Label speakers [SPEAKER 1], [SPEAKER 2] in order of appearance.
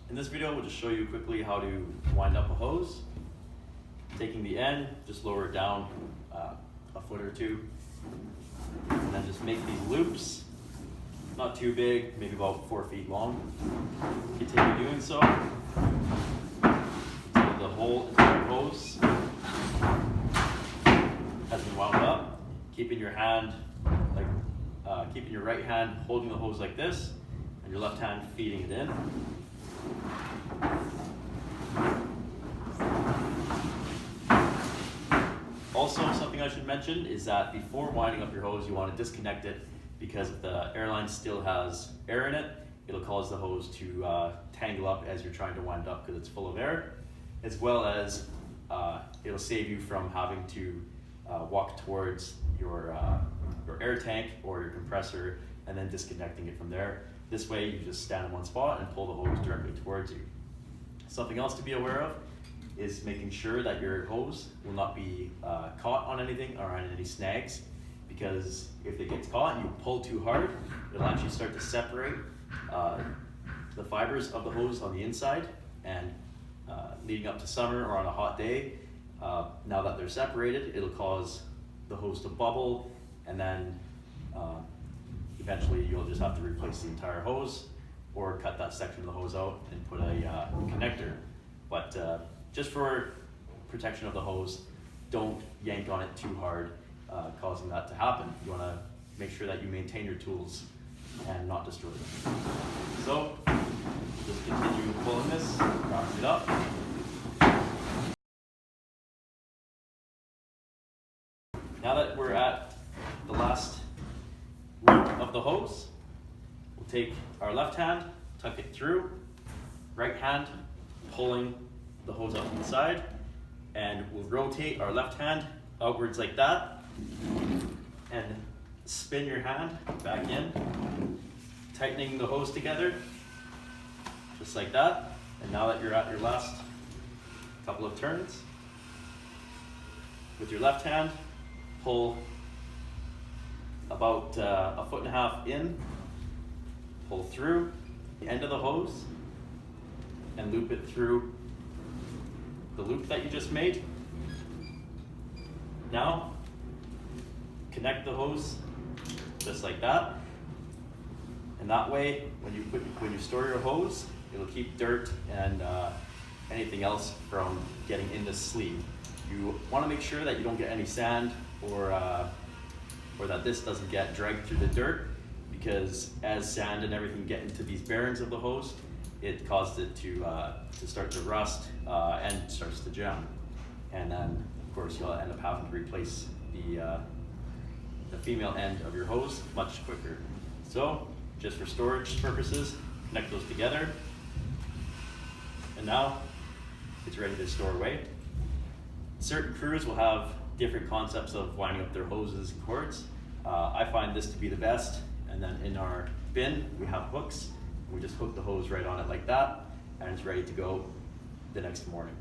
[SPEAKER 1] In this video, we'll just show you quickly how to wind up a hose. Taking the end, just lower it down a foot or two, and then just make these loops, not too big, maybe about 4 feet long. Continue doing so until the whole entire hose has been wound up. Keeping your hand, keeping your right hand holding the hose like this, and your left hand feeding it in. Also, something I should mention is that before winding up your hose, you want to disconnect it, because if the airline still has air in it, it'll cause the hose to tangle up as you're trying to wind up because it's full of air, as well as it'll save you from having to walk towards your air tank or your compressor and then disconnecting it from there. This way you just stand in one spot and pull the hose directly towards you. Something else to be aware of is making sure that your hose will not be caught on anything or on any snags, because if it gets caught and you pull too hard, it'll actually start to separate the fibers of the hose on the inside, and leading up to summer or on a hot day, now that they're separated, it'll cause the hose to bubble, and then eventually you'll just have to replace the entire hose or cut that section of the hose out and put a connector. But just for protection of the hose, don't yank on it too hard, causing that to happen. You want to make sure that you maintain your tools and not destroy them. So just continue pulling this, wrapping it up. Now that we're at the last loop of the hose, we'll take our left hand, tuck it through, right hand pulling the hose up inside, and we'll rotate our left hand outwards like that, and spin your hand back in, tightening the hose together, just like that. And now that you're at your last couple of turns, with your left hand, pull about 1.5 feet in, pull through the end of the hose, and loop it through the loop that you just made. Now, connect the hose just like that, and that way, when you store your hose, it'll keep dirt and anything else from getting in the sleeve. You want to make sure that you don't get any sand or that this doesn't get dragged through the dirt, because as sand and everything get into these bearings of the hose, it causes it to start to rust and starts to jam. And then, of course, you'll end up having to replace the female end of your hose much quicker. So, just for storage purposes, connect those together. And now, it's ready to store away. Certain crews will have different concepts of winding up their hoses and cords. I find this to be the best. And then in our bin, we have hooks. We just hook the hose right on it like that, and it's ready to go the next morning.